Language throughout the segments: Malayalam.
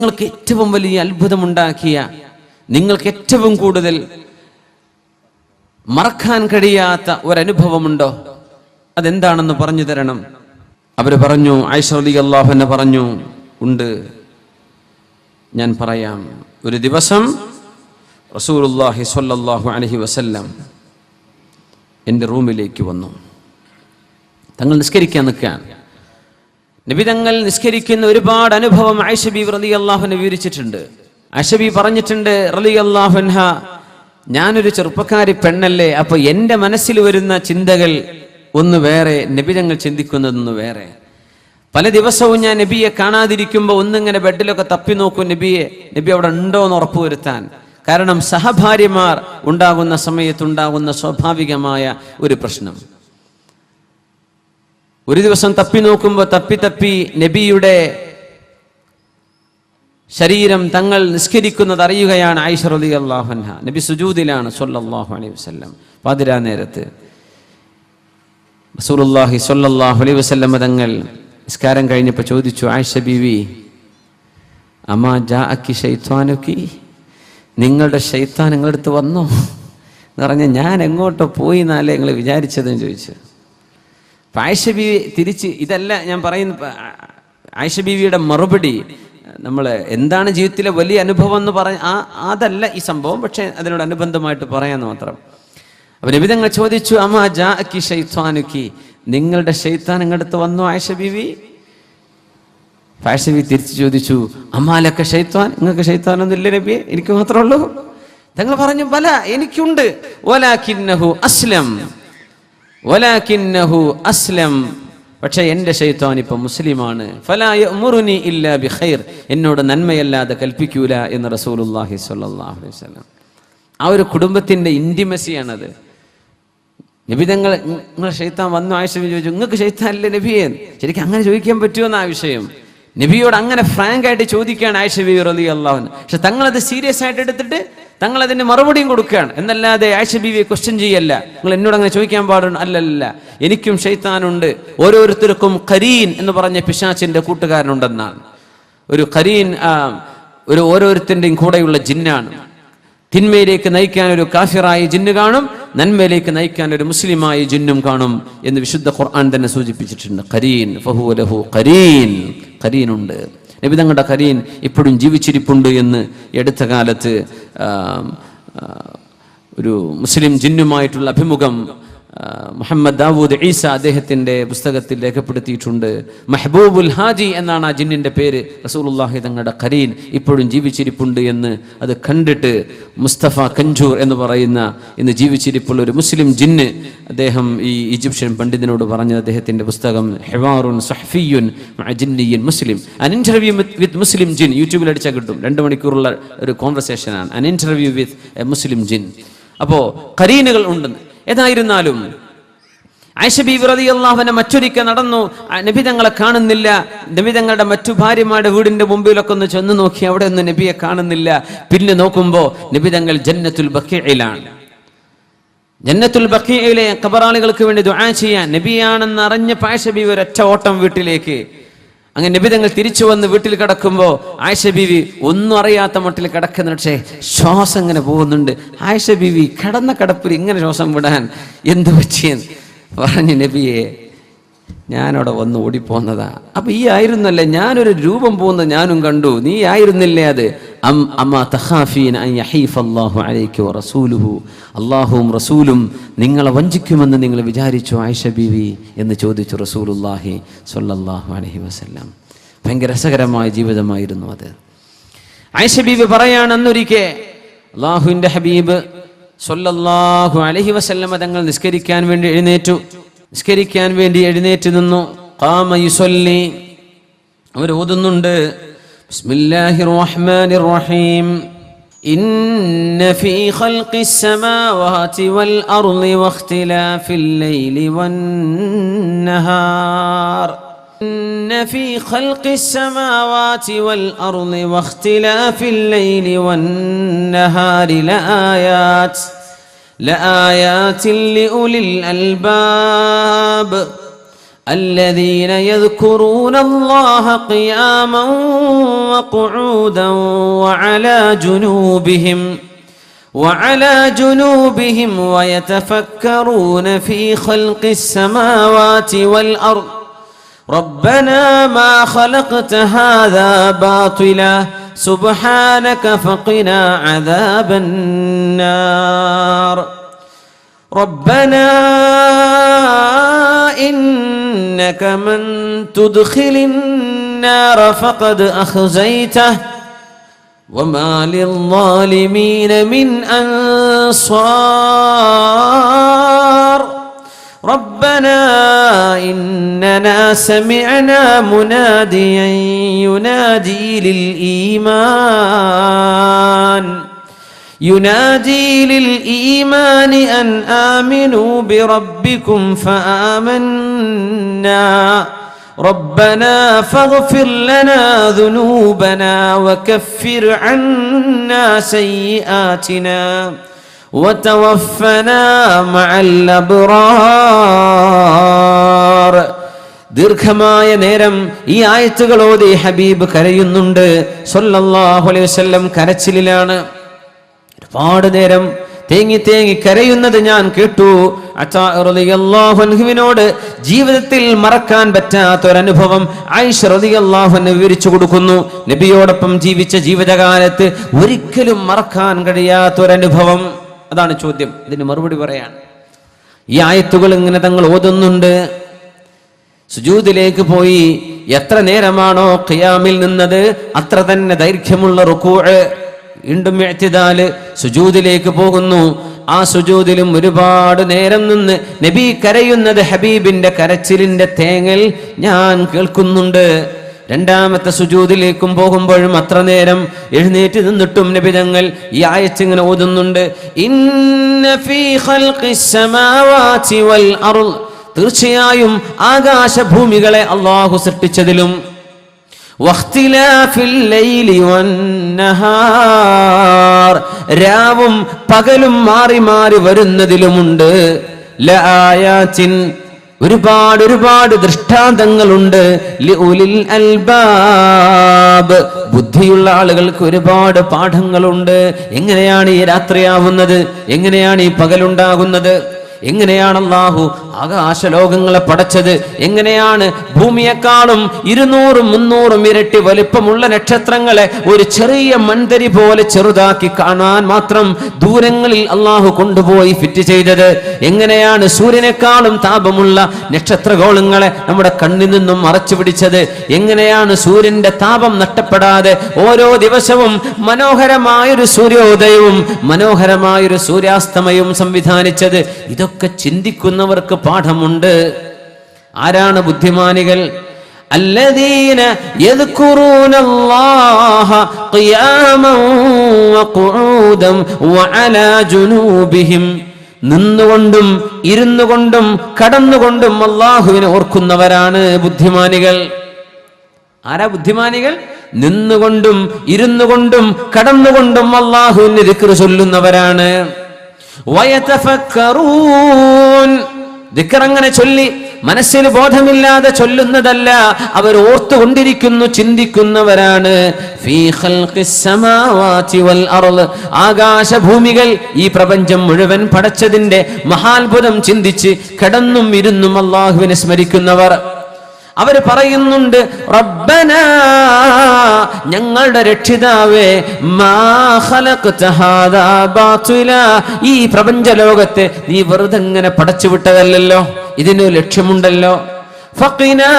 നിങ്ങൾക്ക് ഏറ്റവും വലിയ അത്ഭുതമുണ്ടാക്കിയ, നിങ്ങൾക്ക് ഏറ്റവും കൂടുതൽ മറക്കാൻ കഴിയാത്ത ഒരനുഭവമുണ്ടോ? അതെന്താണെന്ന് പറഞ്ഞു തരണം. അവർ പറഞ്ഞു, ആയിഷ റളിയല്ലാഹു അൻഹ പറഞ്ഞു, ഉണ്ട്, ഞാൻ പറയാം. ഒരു ദിവസം റസൂലുള്ളാഹി സ്വല്ലല്ലാഹു അലൈഹി വസല്ലം എൻ്റെ റൂമിലേക്ക് വന്നു. തങ്ങൾ നിസ്കരിക്കാൻ നിൽക്കുകയാണ്. നബി തങ്ങൾ നിസ്കരിക്കുന്ന ഒരുപാട് അനുഭവം ആയിഷ ബീവി റളിയല്ലാഹു അൻഹ വിവരിച്ചിട്ടുണ്ട്. ആയിഷ ബീവി പറഞ്ഞിട്ടുണ്ട് റളിയല്ലാഹു അൻഹ, ഞാനൊരു ചെറുപ്പക്കാരി പെണ്ണല്ലേ, അപ്പൊ എൻ്റെ മനസ്സിൽ വരുന്ന ചിന്തകൾ ഒന്ന് വേറെ, നബി തങ്ങൾ ചിന്തിക്കുന്നതൊന്ന് വേറെ. പല ദിവസവും ഞാൻ നബിയെ കാണാതിരിക്കുമ്പോൾ ഒന്നിങ്ങനെ ബെഡിലൊക്കെ തപ്പി നോക്കും നബി അവിടെ ഉണ്ടോ എന്ന് ഉറപ്പുവരുത്താൻ. കാരണം സഹഭാര്യമാർ ഉണ്ടാകുന്ന സമയത്തുണ്ടാകുന്ന സ്വാഭാവികമായ ഒരു പ്രശ്നം. ഒരു ദിവസം തപ്പി നോക്കുമ്പോൾ തപ്പി നബിയുടെ ശരീരം തങ്ങൾ നിസ്കരിക്കുന്നത് അറിയുകയാണ് ആയിഷ റളിയല്ലാഹു അൻഹ. നബി സുജൂദിലാണ് സ്വല്ലല്ലാഹു അലൈഹി വസല്ലം. പാതിരാ നേരത്ത് റസൂലുള്ളാഹി സ്വല്ലല്ലാഹു അലൈഹി വസല്ലം തങ്ങൾ നിസ്കാരം കഴിഞ്ഞപ്പോൾ ചോദിച്ചു, ആയിഷ ബീവി, അമാ ജാഅക്കി ശൈത്വാനുക്കി, നിങ്ങളുടെ ശൈത്താൻ നിങ്ങളുടെ അടുത്ത് വന്നോ എന്ന് പറഞ്ഞാൽ ഞാൻ എങ്ങോട്ടോ പോയി എന്നല്ലേ നിങ്ങൾ വിചാരിച്ചതെന്ന് ചോദിച്ചു. ആയിഷ ബീവി തിരിച്ച്, ഇതല്ല ഞാൻ പറയുന്ന ആയിഷ ബീവിയുടെ മറുപടി, നമ്മൾ എന്താണ് ജീവിതത്തിലെ വലിയ അനുഭവം എന്ന് അതല്ല ഈ സംഭവം, പക്ഷെ അതിനോട് അനുബന്ധമായിട്ട് പറയാന്ന് മാത്രം. അപ്പൊ നബി തങ്ങൾ ചോദിച്ചു, അമാ ജാഅക്കി ശൈത്വാനുക്കി, നിങ്ങളുടെ ശൈത്താൻ നിങ്ങളുടെ വന്നു ആയിഷ ബീവി? ആയിഷ ബീവി തിരിച്ചു ചോദിച്ചു, അമാലക്ക ശൈത്വാൻ, നിങ്ങൾക്ക് ശൈത്താനൊന്നും ഇല്ല നബിയെ, എനിക്ക് മാത്രമേ ഉള്ളൂ? തങ്ങൾ പറഞ്ഞു, ബല, എനിക്കുണ്ട്. വലാകിന്നഹു അസ്ലം, പക്ഷെ എൻ്റെ ശൈത്താൻ ഇപ്പൊ മുസ്ലിമാണ്. ഫലാ യഅ്മുറുനി ഇല്ലാ ബിഖൈർ, എന്നോട് നന്മയല്ലാതെ കൽപ്പിക്കൂല എന്ന് റസൂലുള്ളാഹി സ്വല്ലല്ലാഹു അലൈഹി വസല്ലം. ആ ഒരു കുടുംബത്തിന്റെ ഇന്റിമസിയാണത്. നബി തങ്ങൾ, നിങ്ങളെ ശൈത്താൻ വന്നു? ആയിഷ ബീവി ചോദിച്ചു, നിങ്ങൾക്ക് ശൈത്താൻ അല്ലേ നബിയെ? ശരിക്കും അങ്ങനെ ചോദിക്കാൻ പറ്റുമെന്ന് ആ വിഷയം നബിയോട് അങ്ങനെ ഫ്രാങ്ക് ആയിട്ട് ചോദിക്കുകയാണ് ആയിഷ ബീവി റളിയല്ലാഹു അൻഹ. പക്ഷെ തങ്ങളത് സീരിയസ് ആയിട്ട് എടുത്തിട്ട് തങ്ങൾ അതിന് മറുപടിയും കൊടുക്കുകയാണ്. എന്നല്ലാതെ ആയിഷ ബീവിയെ ക്വസ്റ്റ്യൻ ചെയ്യല്ല, നിങ്ങൾ എന്നോട് അങ്ങനെ ചോദിക്കാൻ പാടുണ്ട്, അല്ലല്ല, എനിക്കും ശൈത്താനുണ്ട്. ഓരോരുത്തർക്കും ഖരീൻ എന്ന് പറഞ്ഞ പിശാചിന്റെ കൂട്ടുകാരനുണ്ടെന്നാണ്. ഒരു ഖരീൻ ഓരോരുത്തരുടെയും കൂടെയുള്ള ജിന്നാണ്. തിന്മയിലേക്ക് നയിക്കാൻ ഒരു കാഫിറായ ജിന്ന് കാണും, നന്മയിലേക്ക് നയിക്കാൻ ഒരു മുസ്ലിമായ ജിന്നും കാണും എന്ന് വിശുദ്ധ ഖുർആൻ തന്നെ സൂചിപ്പിച്ചിട്ടുണ്ട്. ഖരീൻ ഫഹുവ ലഹു ഖരീൻ, ഖരീനുണ്ട്. നബി തങ്ങളുടെ ഖരീൻ ഇപ്പോഴും ജീവിച്ചിരിപ്പുണ്ട് എന്ന് അടുത്ത കാലത്ത് ഒരു മുസ്ലിം ജിന്നുമായിട്ടുള്ള അഭിമുഖം മുഹമ്മദ് ദാവൂദ് ഈസ അദ്ദേഹത്തിന്റെ പുസ്തകത്തിൽ രേഖപ്പെടുത്തിയിട്ടുണ്ട്. മെഹബൂബുൽ ഹാജി എന്നാണ് ആ ജിന്നിന്റെ പേര്. റസൂലുള്ളാഹി തങ്ങളുടെ ഖരീൻ ഇപ്പോഴും ജീവിച്ചിരിപ്പുണ്ട് എന്ന് അത് കണ്ടിട്ട് മുസ്തഫ കഞ്ചൂർ എന്ന് പറയുന്ന ഇന്ന് ജീവിച്ചിരിപ്പുള്ള ഒരു മുസ്ലിം ജിന്ന്, അദ്ദേഹം ഈ ഈജിപ്ഷ്യൻ പണ്ഡിതനോട് പറഞ്ഞത്, അദ്ദേഹത്തിന്റെ പുസ്തകം ഹിവാറുൻ സഹ്ഫിയുൻ മഅ ജിന്നിയ്യിൻ മുസ്ലിം, അൻ ഇന്റർവ്യൂ വിത്ത് മുസ്ലിം ജിൻ, യൂട്യൂബിൽ അടിച്ചാൽ കിട്ടും. 2 മണിക്കൂറുള്ള ഒരു കോൺവെർസേഷനാണ്, അൻ ഇന്റർവ്യൂ വിത്ത് എ മുസ്ലിം ജിൻ. അപ്പോ ഖരീനുകൾ ഉണ്ടെന്ന്. ഏതായിരുന്നാലും ആയിഷ ബീവി റളിയല്ലാഹു അൻഹ മറ്റൊരിക്കൽ നടന്നു, നബി തങ്ങളെ കാണുന്നില്ല. നബി തങ്ങളുടെ മറ്റു ഭാര്യമാരുടെ വീടിന്റെ മുമ്പിലൊക്കെ ഒന്ന് ചെന്ന് നോക്കി, അവിടെ ഒന്നും നബിയെ കാണുന്നില്ല. പിന്നെ നോക്കുമ്പോ നബി തങ്ങൾ ജന്നത്തുൽ ബഖീഇലാണ്. ജന്നത്തുൽ ബഖീഇലെ ഖബറാളികൾക്ക് വേണ്ടി ദുആ ചെയ്യാൻ നബിയാണെന്ന് അറിഞ്ഞ ആയിഷ ബീവി ഒരൊറ്റ ഓട്ടം വീട്ടിലേക്ക്. അങ്ങനെ നബി തങ്ങൾ തിരിച്ചു വന്ന് വീട്ടിൽ കിടക്കുമ്പോൾ ആയിഷ ബീവി ഒന്നും അറിയാത്ത മട്ടിൽ കിടക്കുന്ന, പക്ഷേ ശ്വാസം ഇങ്ങനെ പോകുന്നുണ്ട്. ആയിഷ ബീവി കിടന്ന കിടപ്പിൽ ഇങ്ങനെ ശ്വാസം വിടാൻ എന്ത് പറ്റിയെന്ന് പറഞ്ഞു, നബിയെ ഞാനവിടെ വന്ന് ഓടിപ്പോന്നതാ. അപ്പൊ ഈ ആയിരുന്നല്ലേ, ഞാനൊരു രൂപം പോകുന്നത് ഞാനും കണ്ടു, നീ ആയിരുന്നില്ലേ അത്? അല്ലാഹുവും റസൂലും നിങ്ങളെ വഞ്ചിക്കുമെന്ന് നിങ്ങൾ വിചാരിച്ചു ആയിഷ ബീവി എന്ന് ചോദിച്ചു റസൂലുള്ളാഹി സ്വല്ലല്ലാഹു അലൈഹി വസല്ലം. ഭയങ്കര രസകരമായ ജീവിതമായിരുന്നു അത്. ആയിഷ ബീവി പറയാണ്, അന്നൊരിക്കെ അല്ലാഹുവിന്റെ ഹബീബ് സ്വല്ലല്ലാഹു അലൈഹി വസല്ലം തങ്ങൾ നിസ്കരിക്കാൻ വേണ്ടി എഴുന്നേറ്റ് നിന്നു. ഖാമ യുസല്ലി, അവർ ഓതുന്നുണ്ട്, ബിസ്മില്ലാഹിർ റഹ്മാനിർ റഹീം, ഇന്ന ഫീ ഖൽഖിസ് സമാവാതി വൽ അർളി വഖ്തിലാഫിൽ ലൈലി വൻ നഹാർ, ഇന്ന ഫീ ഖൽഖിസ് സമാവാതി വൽ അർളി വഖ്തിലാഫിൽ ലൈലി വൻ നഹാരി ലആയാത് لأولي الألباب الذين يذكرون الله قياما وقعودا وعلى جنوبهم ويتفكرون في خلق السماوات والأرض ربنا ما خلقت هذا باطلا سبحانك فقنا عذاب النار ربنا إنك من تدخل النار فقد أخزيته وما للظالمين من أنصار ربنا إننا سمعنا مناديا ينادي للإيمان أن آمنوا بربكم فآمنا ربنا فاغفر لنا ذنوبنا وكفر عنا سيئاتنا وتوفنا مع الأبرار. ദീർഘമായ നേരം ഈ ആയത്തുകൾ ഓതി ഹബീബ് കരയുന്നുണ്ട് സല്ലല്ലാഹു അലൈഹി വസല്ലം. കരച്ചിലാണ്. ഒരുപാട് നേരം തേങ്ങി കരയുന്നത് ഞാൻ കേട്ടു. അതാ റളിയല്ലാഹു അൻഹുവിനോട് ജീവിതത്തിൽ മറക്കാൻ പറ്റാത്ത ഒരു അനുഭവം ആയിഷ റളിയല്ലാഹു അൻഹ വിവരിച്ചു കൊടുക്കുന്നു. നബിയോടൊപ്പം ജീവിച്ച ജീവിതകാലത്ത് ഒരിക്കലും മറക്കാൻ കഴിയാത്ത ഒരു അനുഭവം. അതാണ് ചോദ്യം. ഇതിന് മറുപടി പറയാൻ ഈ ആയത്തുകൾ ഇങ്ങനെ തങ്ങൾ ഓതുന്നുണ്ട്. സുജൂദിലേക്ക് പോയി എത്ര നേരമാണോ ഖിയാമിൽ നിന്നത് അത്ര തന്നെ ദൈർഘ്യമുള്ള റുകൂഅ്, വീണ്ടും ഇഅ്തിദാല്, സുജൂദിലേക്ക് പോകുന്നു. ആ സുജൂദിലും ഒരുപാട് നേരം നിന്ന് നബി കരയുന്നത്, ഹബീബിന്റെ കരച്ചിലിന്റെ തേങ്ങൽ ഞാൻ കേൾക്കുന്നുണ്ട്. രണ്ടാമത്തെ സുജൂദിലേക്കും പോകുമ്പോഴും അത്ര നേരം എഴുന്നേറ്റ് നിന്നിട്ടും നബി തങ്ങൾ ഈ ആയത്ത് ഇങ്ങനെ ഓതുന്നുണ്ട്. ഇന്ന ഫീ ഖൽഖിസ് സമാവാതി വൽ അർള്, തീർച്ചയായും ആകാശഭൂമികളെ അല്ലാഹു സൃഷ്ടിച്ചതിലും വഖ്തിലാഫിൽ ലൈലി വന്നഹാർ, രാവും പകലും മാറി മാറി വരുന്നതിലുമുണ്ട് ലആയാതിൻ, ഒരുപാട് ദൃഷ്ടാന്തങ്ങളുണ്ട് ലിഉലിൽ അൽബാബ്, ബുദ്ധിയുള്ള ആളുകൾക്ക് ഒരുപാട് പാഠങ്ങളുണ്ട്. എങ്ങനെയാണ് ഈ രാത്രിയാവുന്നത്? എങ്ങനെയാണ് ഈ പകലുണ്ടാകുന്നത്? എങ്ങനെയാണ് അല്ലാഹു ആകാശലോകങ്ങളെ പടച്ചത്? എങ്ങനെയാണ് ഭൂമിയെക്കാളും 200-300 ഇരട്ടി വലിപ്പമുള്ള നക്ഷത്രങ്ങളെ ഒരു ചെറിയ മൺതരി പോലെ ചെറുതാക്കി കാണാൻ മാത്രം ദൂരങ്ങളിൽ അല്ലാഹു കൊണ്ടുപോയി ഫിറ്റ് ചെയ്തത്? എങ്ങനെയാണ് സൂര്യനേക്കാളും താപമുള്ള നക്ഷത്രഗോളങ്ങളെ നമ്മുടെ കണ്ണിൽ നിന്നും മറച്ചു പിടിച്ചത്? എങ്ങനെയാണ് സൂര്യന്റെ താപം നഷ്ടപ്പെടാതെ ഓരോ ദിവസവും മനോഹരമായൊരു സൂര്യോദയവും മനോഹരമായൊരു സൂര്യാസ്തമയവും സംവിധാനിച്ചത്? ഇതൊക്കെ ചിന്തിക്കുന്നവർക്ക് പാഠമുണ്ട്. ആരാണ് ബുദ്ധിമാനികൾ? അല്ലദീന യദ്കുറൂനല്ലാഹ ഖിയാമൻ വഖുഊദൻ വഅലാ ജുനൂബിഹിം, നിന്നുകൊണ്ടും ഇരുന്നുകൊണ്ടും കടന്നുകൊണ്ടും അല്ലാഹുവിനെ ഓർക്കുന്നവരാണ് ബുദ്ധിമാനികൾ. ആരാ ബുദ്ധിമാനികൾ? നിന്നുകൊണ്ടും ഇരുന്നുകൊണ്ടും കടന്നുകൊണ്ടും അല്ലാഹുവിനെ ദിക്ർ ചൊല്ലുന്നവരാണ്. വയതഫക്കറൂൻ, ദിക്ർ അങ്ങനെ ചൊല്ലി മനസ്സിന് ബോധമില്ലാതെ ചൊല്ലുന്നതല്ല, അവർ ഓർത്തുകൊണ്ടിരിക്കുന്നു, ചിന്തിക്കുന്നവരാണ്. ഫീ ഖൽഖിസ് സമാവാതി വൽ അർള്, ആകാശഭൂമികൾ, ഈ പ്രപഞ്ചം മുഴുവൻ പടച്ചതിന്റെ മഹാത്ഭുതം ചിന്തിച്ച് കടന്നും ഇരുന്നും അല്ലാഹുവിനെ സ്മരിക്കുന്നവർ. അവർ പറയുന്നുണ്ട്, റബ്ബനാ, ഞങ്ങളുടെ രക്ഷിതാവേ, മാ ഖലഖ്ത ഹാദാ ബാതിലാ, ഈ പ്രപഞ്ച ലോകത്തെ നീ വെറുതെ ഇങ്ങനെ പടച്ചുവിട്ടതല്ലല്ലോ, ഇതിന് ലക്ഷ്യമുണ്ടല്ലോ. ഫഖിനാ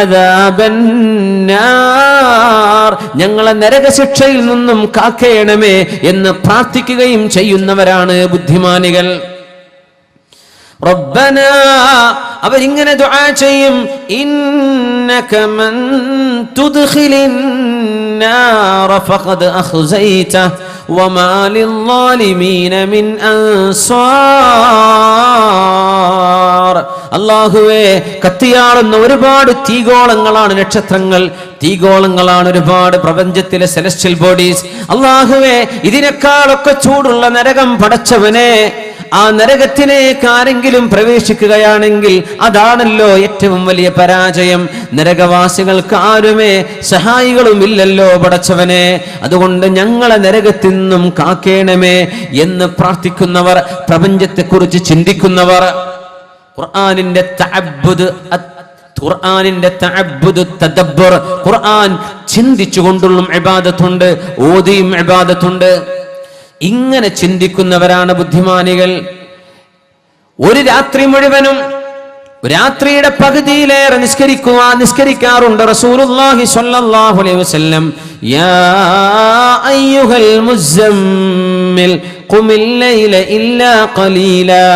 അദാബന്നാർ, ഞങ്ങളെ നരകശിക്ഷയിൽ നിന്നും കാക്കേണമേ എന്ന് പ്രാർത്ഥിക്കുകയും ചെയ്യുന്നവരാണ് ബുദ്ധിമാനികൾ. റബ്ബനാ, അവരിങ്ങനെ ദുആ ചെയ്യും, ഇന്നക മൻ തുദ്ഖിലിൻ നാറ ഫഖദ് അഖ്സൈത വമാ ലിൽളാലിമീന മിൻ അൻസാർ. അല്ലാഹുവേ, കത്തിയാളുന്ന ഒരുപാട് തീഗോളങ്ങളാണ് നക്ഷത്രങ്ങൾ, തീഗോളങ്ങളാണ് ഒരുപാട് പ്രപഞ്ചത്തിലെ സെലസ്റ്റിയൽ ബോഡീസ്. അല്ലാഹുവേ, ഇതിനേക്കാളൊക്കെ ചൂടുള്ള നരകം പടച്ചവനെ, ആ നരകത്തിലേക്ക് ആരെങ്കിലും പ്രവേശിക്കുകയാണെങ്കിൽ അതാണല്ലോ ഏറ്റവും വലിയ പരാജയം. നരകവാസികൾക്ക് ആരുമേ സഹായികളും ഇല്ലല്ലോ പടച്ചവനെ, അതുകൊണ്ട് ഞങ്ങളെ നരകത്തിൽ നിന്നും കാക്കേണമേ എന്ന് പ്രാർത്ഥിക്കുന്നവർ, പ്രപഞ്ചത്തെക്കുറിച്ച് ചിന്തിക്കുന്നവർ, ഖുർആനിന്റെ തഅബ്ബുദ്, ഖുർആനിന്റെ തഅബ്ബുദ്, തദബ്ബുർ, ഖുർആൻ ചിന്തിച്ചുകൊണ്ടുള്ള ഇബാദത്തുണ്ട്, ഓതിയും ഇബാദത്തുണ്ട്. ഇങ്ങനെ ചിന്തിക്കുന്നവരാണ് ബുദ്ധിമാനികൾ. ഒരു രാത്രി മുഴുവനും, രാത്രിയുടെ പകുതിയിലേറെ നിസ്കരിക്കാറുണ്ട് റസൂലുള്ളാഹി സ്വല്ലല്ലാഹു അലൈഹി വസല്ലം. യാ അയ്യുഹൽ മുസമ്മിൽ ഖുമിൽ ലൈല ഇല്ലാ ഖലീലാ.